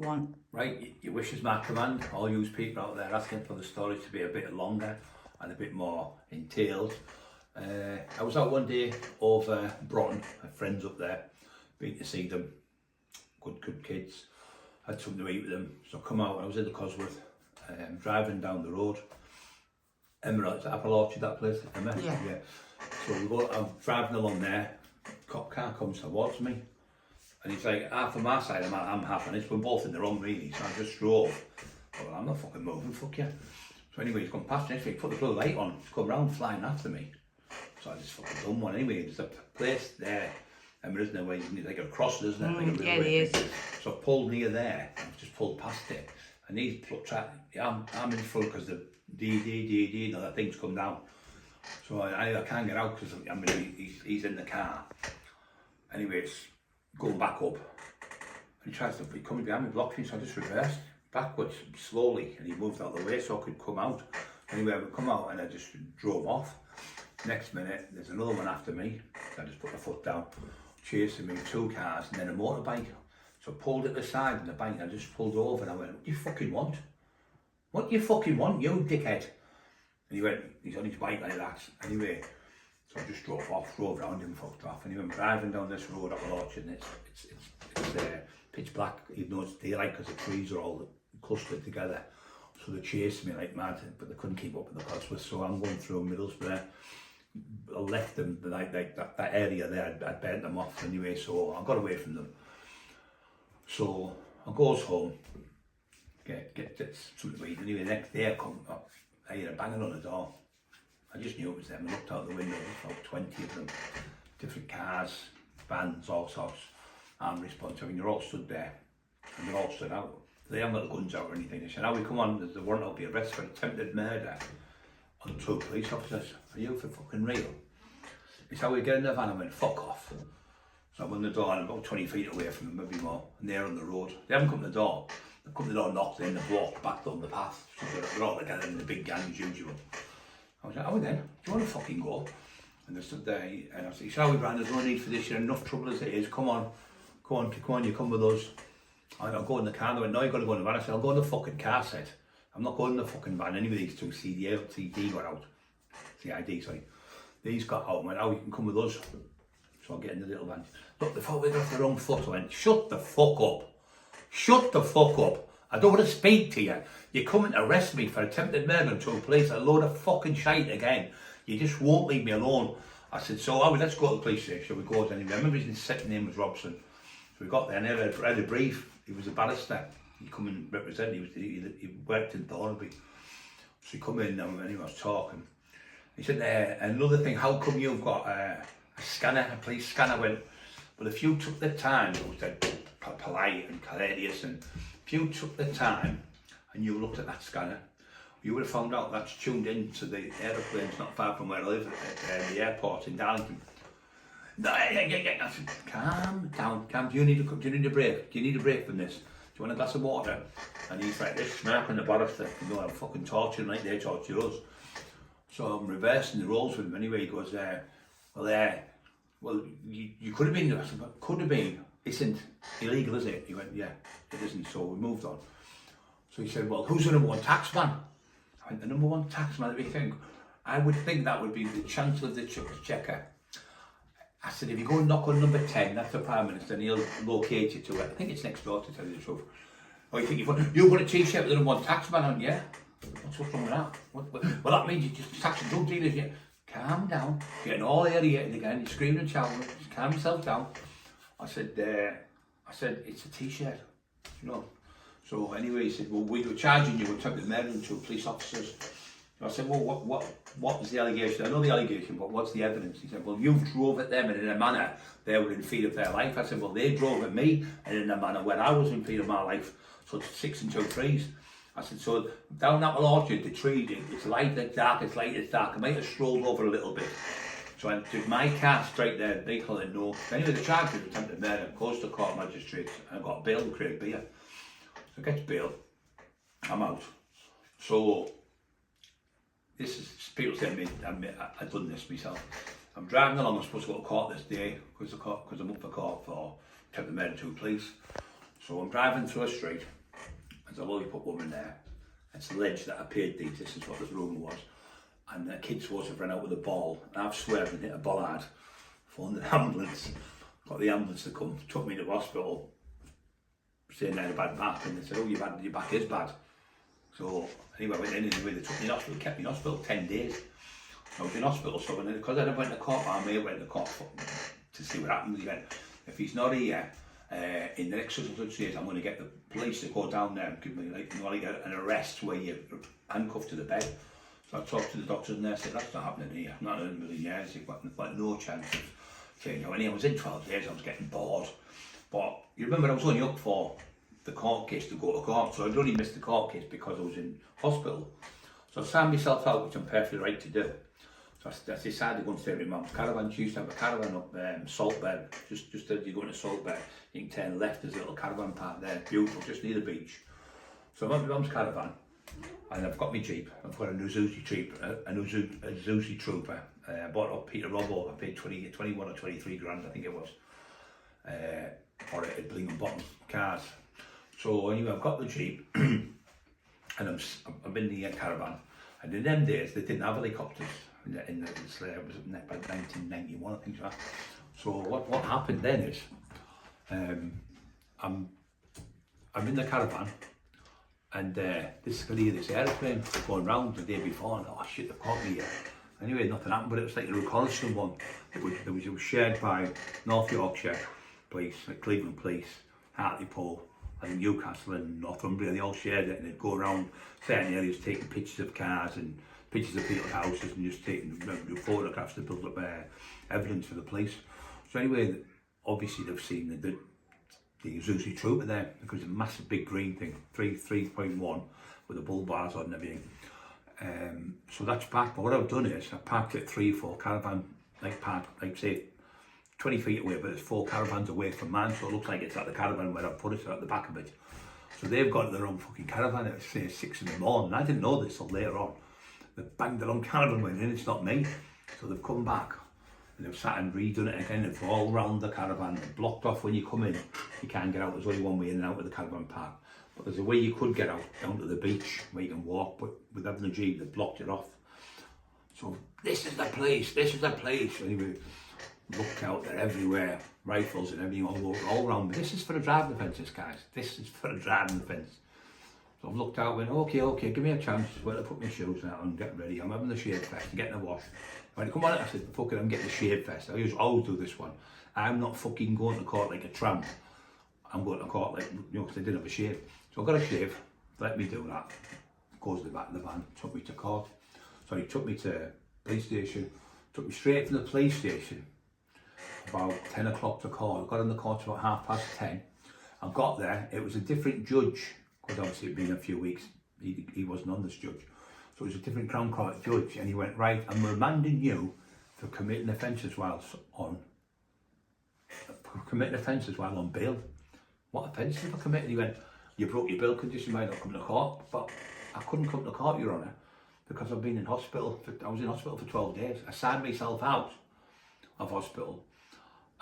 want. Right, your wish is my command. All you people out there asking for the story to be a bit longer and a bit more entailed. I was out one day over Broughton, I have friends up there, been to see them, good kids, had something to eat with them. So I come out, I was in the Cosworth, driving down the road. Emeralds, Apple Orchard, that place, Emma? Yeah. So I'm driving along there, cop car comes towards me, and he's like half on my side, I'm half on his, we're both in the wrong really, so I just drove. Well, I'm not fucking moving, fuck you. So anyway, he's gone past me, he put the blue light on, he's come round flying after me. So I just fucking done one anyway, there's a place there, and there isn't a way, like a cross, isn't it? Like a Yeah, it is. So I pulled near there, I've just pulled past it, and he's I'm in front because the D, and other things come down. So I can't get out because he's in the car. Anyway, it's going back up. And he tries to, he coming behind me, blocks me, so I just reversed backwards slowly, and he moved out of the way so I could come out. Anyway, I would come out and I just drove off. Next minute, there's another one after me. So I just put my foot down, chasing me, 2 cars, and then a motorbike. So I pulled at the side of the bike, and I just pulled over and I went, what do you fucking want? What do you fucking want, you dickhead? And he went, he's on his bike like that. Anyway, so I just drove around him, fucked off. And he went driving down this road up the Orchard, and it's pitch black, even though it's daylight because the trees are all clustered together. So they chased me like mad, but they couldn't keep up with the Cosworth. So I'm going through Middlesbrough. I left them, like that area there, I'd burnt them off anyway, so I got away from them. So I goes home, get something to eat. Anyway, the next day I come up, I hear a banging on the door. I just knew it was them. I looked out the window, there's about 20 of them, different cars, vans, all sorts. Armed response, I mean, they're all stood there, and they're all stood out. They haven't got the guns out or anything. They said, now we come on, there's the warrant out, be arrested for attempted murder on 2 police officers. Are you for fucking real? It's how we get in the van. I went, fuck off. So I went to the door, and I'm about 20 feet away from them, maybe more, and they're on the road. They haven't come to the door. They've come to the door, knocked in, they've walked back down the path. So they're all together in the big gang as usual. I was like, oh then, do you want to fucking go? And they stood there, and I said, shall we, Brian, there's no need for this, you're enough trouble as it is, come on, you come with us. I'll go in the car. They went, no, you've got to go in the van. I said, I'll go in the fucking car set. I'm not going in the fucking van. Anyway, these 2 CD got out. CID, sorry. These got out and went, oh, you can come with us. So I'll get in the little van. Look, they thought we got off the wrong foot. I went, shut the fuck up. Shut the fuck up. I don't want to speak to you. You're coming to arrest me for attempted murder on 2 police. A load of fucking shite again. You just won't leave me alone. I said, so let's go to the police station. We go to anyway. I remember his second name was Robson. So we got there and I had a brief. He was a barrister. He come and represent. He worked in Thornbury. So he come in and he was talking. He said, another thing, how come you've got a scanner, a police scanner? Went, well, if you took the time, it was polite and courteous, and if you took the time and you looked at that scanner, you would have found out that's tuned in to the aeroplanes not far from where I live, at the airport in Darlington. I said, calm down, do you need a break? Do you need a break from this? Do you want a glass of water? And he's like this, smirking the barrister, you know, I'm fucking torturing like they torture us. So I'm reversing the roles with him anyway. He goes, well, you could have been, I said, but could have been, isn't illegal, is it? He went, yeah, it isn't, so we moved on. So he said, well, who's the number 1 taxman? I went, the number 1 taxman, what do you think? I would think that would be the Chancellor of the Exchequer. I said, if you go and knock on number 10, that's the Prime Minister, and he'll locate you to it. I think it's next door, to tell you the truth. Oh, you think you've got a t-shirt with the number 1 taxman on, yeah? What's wrong with that? Well, that means you're just taxing drug dealers, yeah? Calm down. Getting all alienated again. You're screaming and shouting. Just calm yourself down. I said, it's a t-shirt, you know. So anyway, he said, well, we were charging you with attempted murder on 2 police officers. So I said, well, what was the allegation? I know the allegation, but what's the evidence? He said, well, you drove at them and in a manner they were in fear of their life. I said, well, they drove at me and in a manner where I was in fear of my life. So it's 6 and 2 3s. I said, so down Apple Orchard, the tree, it's light, it's dark, it's light, it's dark. I might have strolled over a little bit. So I took my car straight there, they call it no. Anyway, the charge was attempted murder, goes to court magistrates, and I got bail with Craig Beer. So I get bail, I'm out. So, this is, people say to me, I've done this myself. I'm driving along, I'm supposed to go to court this day, because I'm up for court for attempted murder 2 police. So I'm driving through a street, there's a lollipop woman there. It's alleged that I paid these, this is what the rumour was. And the kids supposed to have run out with a ball. And I've swerved and hit a bollard, phoned the ambulance, got the ambulance to come, took me to the hospital, saying I had a bad back, and they said, oh, your back is bad. So anyway, I went in anyway, they took me in hospital, kept me in hospital 10 days. I was in hospital, so because I went to court, my mate went to court to see what happened. He went, if he's not here in the next such and such days, I'm going to get the police to go down there and give me like an arrest where you're handcuffed to the bed. So I talked to the doctors and they said, that's not happening here, not in a million years, you've got no chance of changing. Anyway, I was in 12 days, I was getting bored. But you remember I was only up for the court case to go to court, so I'd only missed the court case because I was in hospital. So I signed myself out, which I'm perfectly right to do. So I decided to go and stay with my mum's caravan. She used to have a caravan up Saltbed, just as you go into Saltbed, you can turn left, there's a little caravan park there, beautiful, just near the beach. So I'm at my mum's caravan, and I've got my Jeep, I've got a Isuzu Trooper. I bought it off Peter Robbo, I paid 21 or 23 grand, I think it was, for it at Blingham Bottom Cars. So anyway, I've got the Jeep, and I'm in the caravan, and in them days they didn't have helicopters. It was by 1991, I think so. So what happened then is, I'm in the caravan, and this aeroplane going round the day before, and oh shit, they've caught me here. Anyway, nothing happened, but it was like a reconnaissance one. It was shared by North Yorkshire Police, like Cleveland Police, Hartlepool, I think Newcastle and Northumbria, they all shared it, and they'd go around certain areas taking pictures of cars and pictures of people's houses and just taking photographs to build up evidence for the police. So anyway, obviously they've seen the Isuzu Trooper there, because it's a massive big green thing, 3.1 with the bull bars on and everything. So that's parked, but what I've done is I've parked it 3-4 caravan, like say 20 feet away, but it's 4 caravans away from mine, so it looks like it's at the caravan where I've put it, at the back of it. So they've got their own fucking caravan at say 6 in the morning. I didn't know this till later on. They banged their own caravan went in, it's not me. So they've come back and they've sat and redone it again. It's all round the caravan, blocked off when you come in. You can't get out, there's only one way in and out of the caravan park. But there's a way you could get out, down to the beach where you can walk, but with having the Jeep, they've blocked it off. So this is the place, this is the place. Anyway, looked out there everywhere, rifles and everything all around. But this is for the driving offences, guys. This is for the driving offence. So I've looked out, went, okay, give me a chance. Well, I put my shoes out and get ready. I'm having the shave fest, I'm getting a wash. When I come on, I said, fuck it, I'm getting the shave fest. I always do this one. I'm not fucking going to court like a tramp. I'm going to court like, because I didn't have a shave. So I got a shave, let me do that. Goes to the back of the van, took me to court. So he took me to police station, took me straight from the police station, about 10 o'clock to court. I got in the court about 10:30. I got there, it was a different judge, because obviously it'd been a few weeks, he wasn't on this judge. So it was a different Crown Court judge, and he went, right, I'm remanding you for committing offences while on bail. What offence have I committed? He went, you broke your bail condition, you might not come to court. But I couldn't come to court, Your Honour, because I've been in hospital. I was in hospital for 12 days. I signed myself out of hospital,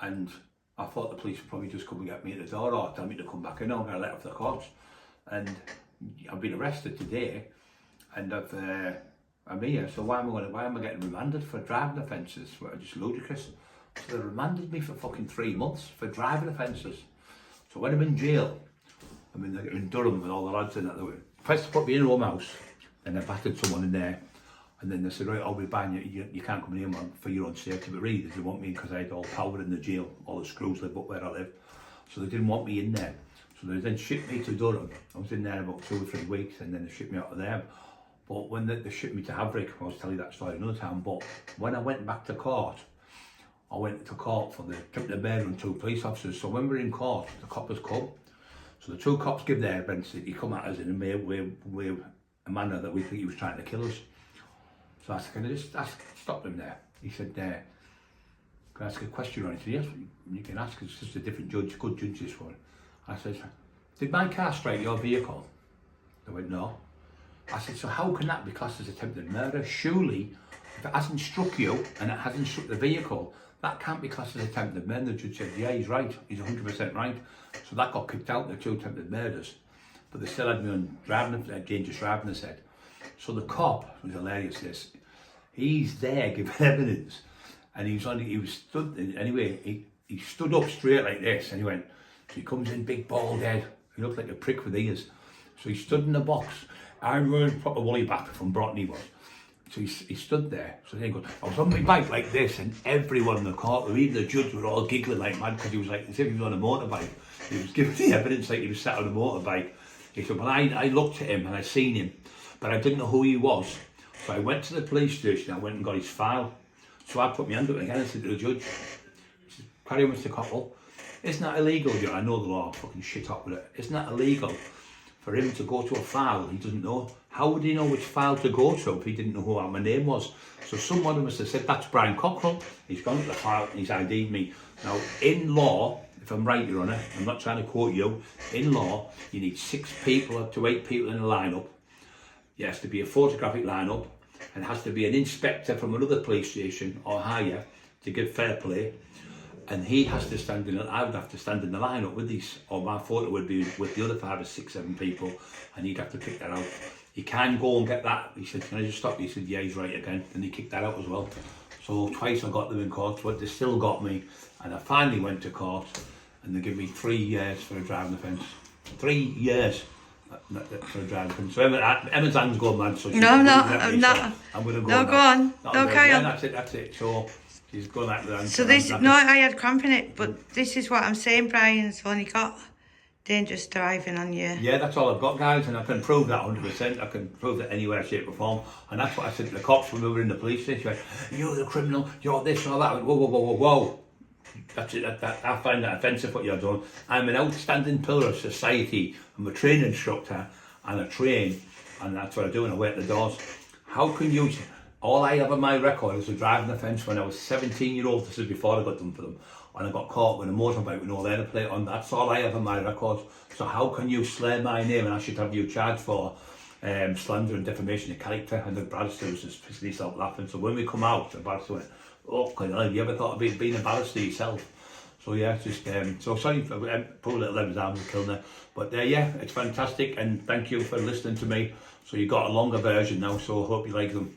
and I thought the police would probably just come and get me at the door or tell me to come back in. I'll get a letter from the courts. And I've been arrested today, and I'm here. So why am I getting remanded for driving offences? Well, just ludicrous. So they remanded me for fucking 3 months for driving offences. So when I'm in jail, I'm in Durham with all the lads in that. They were first to put me in a home house, then they battered someone in there, and then they said, right, I'll be banned, you can't come in here for your own safety. But really, they didn't want me because I had all power in the jail, all the screws live up where I live. So they didn't want me in there. So they then shipped me to Durham. I was in there about 2 or 3 weeks, and then they shipped me out of there. But when they shipped me to Haverick, I was telling you that story another time, but when I went back to court, I went to court for the mayor and 2 police officers. So when we're in court, the coppers come. So the 2 cops give their evidence. He come at us in a manner that we think he was trying to kill us. So I said, can I just stop him there? He said, can I ask a question on it? He said, yes, you can ask. It's just a different judge, good judge this one. I said, did my car strike your vehicle? They went, no. I said, so how can that be classed as attempted murder? Surely if it hasn't struck you and it hasn't struck the vehicle, that can't be classed as attempted murder. The judge said, yeah, he's right, he's 100% right. So that got kicked out, the 2 attempted murders. But they still had me on driving, dangerous driving, they said. So the cop, it was hilarious this, he's there giving evidence, and he was stood, anyway, he stood up straight like this, and he went, so he comes in big bald head, he looked like a prick with ears. So he stood in the box, I'm wearing proper woolly back from Broughton he was. So he stood there, so then he goes, I was on my bike like this, and everyone in the court, even the judge, were all giggling like mad, because he was like, as if he was on a motorbike. He was giving the evidence like he was sat on a motorbike. He said, well, I looked at him and I seen him, but I didn't know who he was. So I went to the police station, I went and got his file. So I put my hand up again and said to the judge, carry on, Mr. Copple, isn't that illegal? I know the law, fucking shit up with it. Isn't that illegal for him to go to a file he doesn't know? How would he know which file to go to if he didn't know who my name was? So someone must have said, that's Brian Cockrell. He's gone to the file and he's ID'd me. Now, in law, if I'm right, Your Honour, I'm not trying to quote you, in law, you need 6 people up to 8 people in a lineup. It has to be a photographic lineup, and it has to be an inspector from another police station or higher to give fair play. And he has to stand in, I would have to stand in the lineup with these, or my photo would be with the other 5 or 6, 7 people, and he'd have to pick that out. He can go and get that. He said, can I just stop you? He said, yeah, he's right again. And he kicked that out as well. So twice I got them in court, but they still got me. And I finally went to court, and they gave me 3 years for a driving offence. 3 years for a driving offence. So Emma's hands go mad. So no, I'm not. So I'm going to go. No, go on. No, carry on. That's it. So she's going out there. So this, no, I had cramp in it, but this is what I'm saying, Brian's only got dangerous driving on you. Yeah, that's all I've got, guys, and I can prove that 100%. I can prove that anywhere, shape or form. And that's what I said to the cops when we were in the police station. Went, you're the criminal, you're this or that. I went, whoa, whoa, whoa, whoa, whoa. That's it. I find that offensive what you're doing. I'm an outstanding pillar of society. I'm a training instructor and I train, and that's what I do, and I wait at the doors. How can you... All I have on my record is a driving offence when I was 17-year-old. This is before I got done for them. And I got caught with a motorbike with no letter plate on. That's all I have on my records. So how can you slur my name and I should have you charged for slander and defamation of character? And the barrister was just pissing himself laughing. So when we come out, the barrister went, oh, have you ever thought of being a barrister yourself? So yeah, just so sorry for poor little Emma's arms are killing her. But yeah, it's fantastic, and thank you for listening to me. So you got a longer version now, so I hope you like them.